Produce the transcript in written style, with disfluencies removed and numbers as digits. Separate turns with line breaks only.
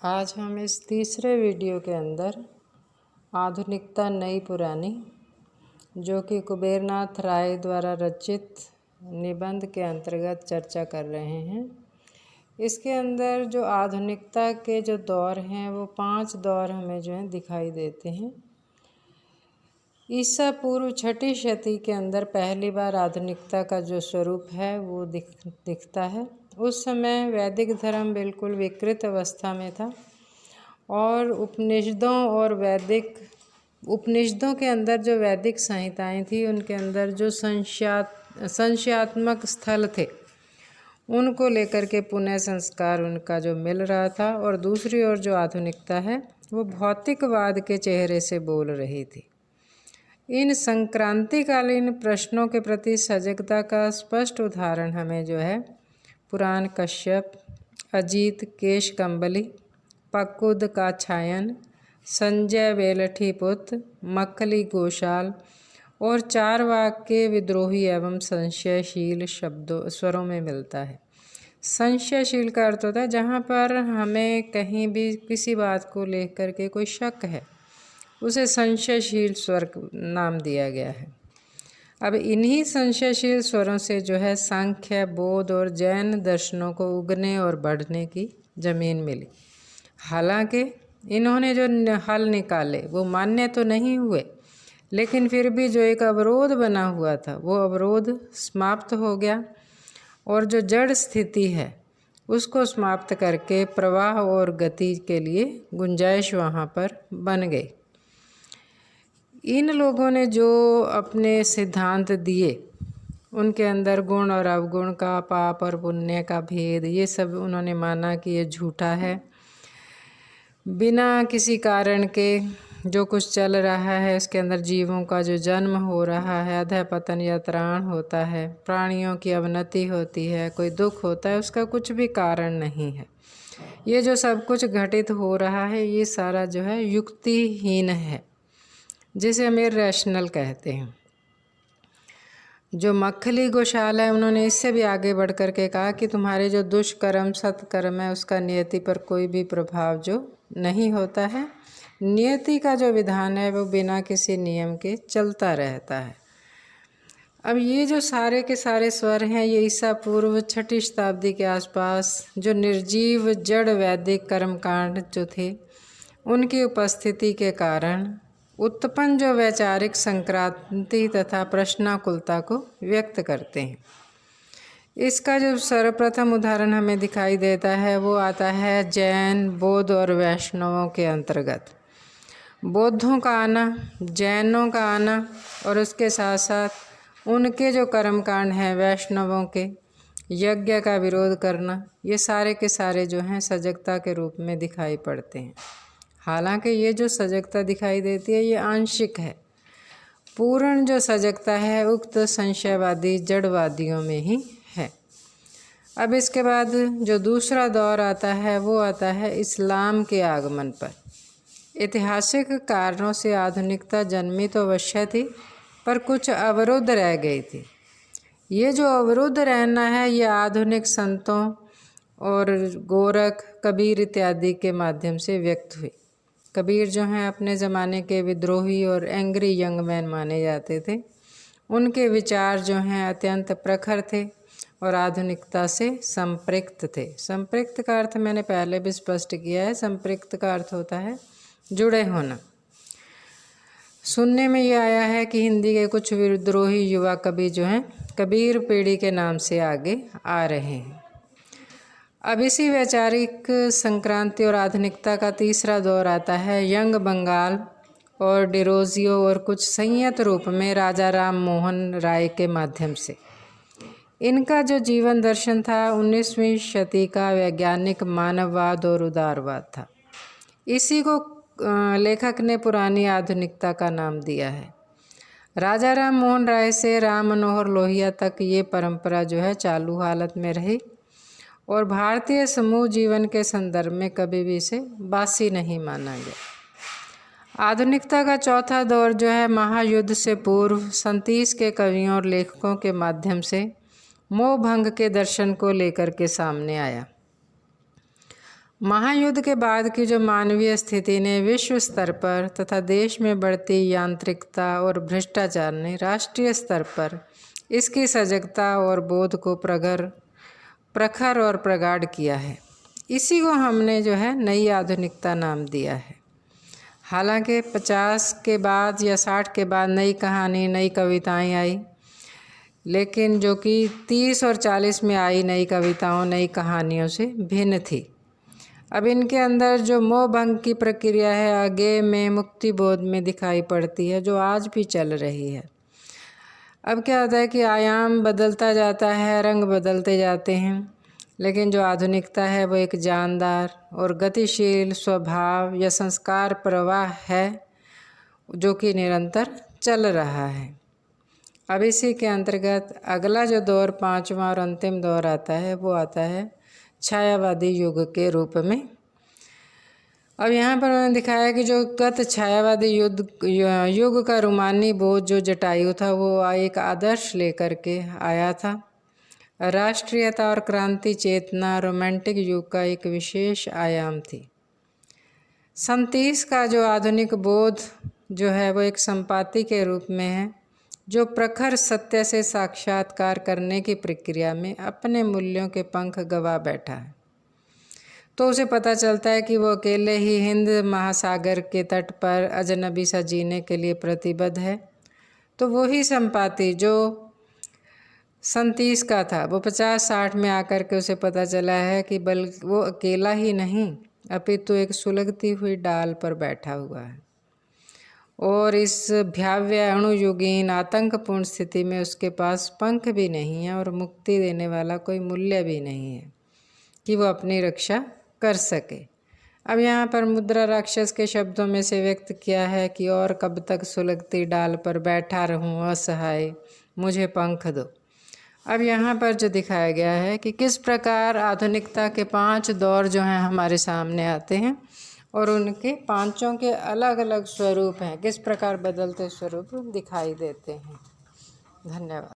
आज हम इस तीसरे वीडियो के अंदर आधुनिकता नई पुरानी, जो कि कुबेरनाथ राय द्वारा रचित निबंध के अंतर्गत चर्चा कर रहे हैं। इसके अंदर जो आधुनिकता के जो दौर हैं वो 5 दौर हमें जो हैं दिखाई देते हैं। ईसा पूर्व 6ठी शती के अंदर पहली बार आधुनिकता का जो स्वरूप है वो दिखता है। उस समय वैदिक धर्म बिल्कुल विकृत अवस्था में था और उपनिषदों के अंदर जो वैदिक संहिताएं थी उनके अंदर जो संशयात्मक स्थल थे उनको लेकर के पुनः संस्कार उनका जो मिल रहा था, और दूसरी ओर जो आधुनिकता है वो भौतिकवाद के चेहरे से बोल रही थी। इन संक्रांतिकालीन प्रश्नों के प्रति सजगता का स्पष्ट उदाहरण हमें जो है पुराण कश्यप, अजीत केश कंबली, पक्कुद काछायन, संजय वेलठीपुत्र, मक्खली गोशाल और चारवाक के विद्रोही एवं संशयशील स्वरों में मिलता है। संशयशील का अर्थ होता है जहाँ पर हमें कहीं भी किसी बात को लेकर के कोई शक है, उसे संशयशील स्वर नाम दिया गया है। अब इन्हीं संशयशील स्वरों से जो है सांख्य, बौद्ध और जैन दर्शनों को उगने और बढ़ने की जमीन मिली। हालांकि इन्होंने जो हल निकाले वो मान्य तो नहीं हुए, लेकिन फिर भी जो एक अवरोध बना हुआ था वो अवरोध समाप्त हो गया, और जो जड़ स्थिति है उसको समाप्त करके प्रवाह और गति के लिए गुंजाइश वहाँ पर बन गई। इन लोगों ने जो अपने सिद्धांत दिए उनके अंदर गुण और अवगुण का, पाप और पुण्य का भेद, ये सब उन्होंने माना कि ये झूठा है। बिना किसी कारण के जो कुछ चल रहा है उसके अंदर जीवों का जो जन्म हो रहा है, अधः पतन या त्राण होता है, प्राणियों की अवनति होती है, कोई दुख होता है, उसका कुछ भी कारण नहीं है। ये जो सब कुछ घटित हो रहा है ये सारा जो है युक्तिहीन है, जिसे हम इरैशनल कहते हैं। जो मक्खली गोशाल है उन्होंने इससे भी आगे बढ़ कर के कहा कि तुम्हारे जो दुष्कर्म सत्कर्म है उसका नियति पर कोई भी प्रभाव जो नहीं होता है। नियति का जो विधान है वो बिना किसी नियम के चलता रहता है। अब ये जो सारे के सारे स्वर हैं ये ईसा पूर्व 6ठी शताब्दी के आसपास जो निर्जीव जड़ वैदिक कर्मकांड जो थे उनकी उपस्थिति के कारण उत्पन्न जो वैचारिक संक्रांति तथा प्रश्नाकुलता को व्यक्त करते हैं। इसका जो सर्वप्रथम उदाहरण हमें दिखाई देता है वो आता है जैन, बौद्ध और वैष्णवों के अंतर्गत। बौद्धों का आना, जैनों का आना और उसके साथ साथ उनके जो कर्मकांड हैं वैष्णवों के यज्ञ का विरोध करना, ये सारे के सारे जो हैं सजगता के रूप में दिखाई पड़ते हैं। हालांकि ये जो सजगता दिखाई देती है ये आंशिक है। पूर्ण जो सजगता है उक्त संशयवादी जड़वादियों में ही है। अब इसके बाद जो दूसरा दौर आता है वो आता है इस्लाम के आगमन पर। ऐतिहासिक कारणों से आधुनिकता जन्मी तो अवश्य थी, पर कुछ अवरुद्ध रह गई थी। ये जो अवरुद्ध रहना है ये आधुनिक संतों और गोरख, कबीर इत्यादि के माध्यम से व्यक्त हुई। कबीर जो हैं अपने ज़माने के विद्रोही और एंग्री यंग मैन माने जाते थे। उनके विचार जो हैं अत्यंत प्रखर थे और आधुनिकता से संपृक्त थे। संपृक्त का अर्थ मैंने पहले भी स्पष्ट किया है। संपृक्त का अर्थ होता है जुड़े होना। सुनने में ये आया है कि हिंदी के कुछ विद्रोही युवा कवि जो हैं कबीर पीढ़ी के नाम से आगे आ रहे हैं। अब इसी वैचारिक संक्रांति और आधुनिकता का तीसरा दौर आता है यंग बंगाल और डिरोजियो और कुछ संयत रूप में राजा राम मोहन राय के माध्यम से। इनका जो जीवन दर्शन था 19वीं शती का वैज्ञानिक मानववाद और उदारवाद था। इसी को लेखक ने पुरानी आधुनिकता का नाम दिया है। राजा राम मोहन राय से राम मनोहर लोहिया तक ये परंपरा जो है चालू हालत में रही और भारतीय समूह जीवन के संदर्भ में कभी भी इसे बासी नहीं माना गया। आधुनिकता का चौथा दौर जो है महायुद्ध से पूर्व 37 के कवियों और लेखकों के माध्यम से मोह भंग के दर्शन को लेकर के सामने आया। महायुद्ध के बाद की जो मानवीय स्थिति ने विश्व स्तर पर तथा देश में बढ़ती यांत्रिकता और भ्रष्टाचार ने राष्ट्रीय स्तर पर इसकी सजगता और बोध को प्रखर और प्रगाढ़ किया है। इसी को हमने जो है नई आधुनिकता नाम दिया है। हालांकि 50 के बाद या 60 के बाद नई कहानी, नई कविताएं आई, लेकिन जो कि 30 और 40 में आई नई कविताओं, नई कहानियों से भिन्न थी। अब इनके अंदर जो मोह भंग की प्रक्रिया है आगे में मुक्ति बोध में दिखाई पड़ती है, जो आज भी चल रही है। अब क्या होता है कि आयाम बदलता जाता है, रंग बदलते जाते हैं, लेकिन जो आधुनिकता है वो एक जानदार और गतिशील स्वभाव या संस्कार प्रवाह है जो कि निरंतर चल रहा है। अब इसी के अंतर्गत अगला जो दौर, पांचवा और अंतिम दौर आता है, वो आता है छायावादी युग के रूप में। अब यहाँ पर उन्होंने दिखाया कि जो गत छायावादी युग का रूमानी बोझ जो जटायु था वो एक आदर्श लेकर के आया था। राष्ट्रीयता और क्रांति चेतना रोमांटिक युग का एक विशेष आयाम थी। 37 का जो आधुनिक बोध जो है वो एक संपाति के रूप में है, जो प्रखर सत्य से साक्षात्कार करने की प्रक्रिया में अपने मूल्यों के पंख गवा बैठा है। तो उसे पता चलता है कि वो अकेले ही हिंद महासागर के तट पर अजनबी सा जीने के लिए प्रतिबद्ध है। तो वही संपाति जो 37 का था, वो 50-60 में आकर के उसे पता चला है कि बल्कि वो अकेला ही नहीं अपितु एक सुलगती हुई डाल पर बैठा हुआ है, और इस भयाव्य अणुयुगीन आतंकपूर्ण स्थिति में उसके पास पंख भी नहीं है और मुक्ति देने वाला कोई मूल्य भी नहीं है कि वो अपनी रक्षा कर सके। अब यहाँ पर मुद्रा राक्षस के शब्दों में से व्यक्त किया है कि और कब तक सुलगती डाल पर बैठा रहूं असहाय, मुझे पंख दो। अब यहाँ पर जो दिखाया गया है कि किस प्रकार आधुनिकता के 5 दौर जो हैं हमारे सामने आते हैं और उनके पांचों के अलग अलग स्वरूप हैं, किस प्रकार बदलते स्वरूप दिखाई देते हैं। धन्यवाद।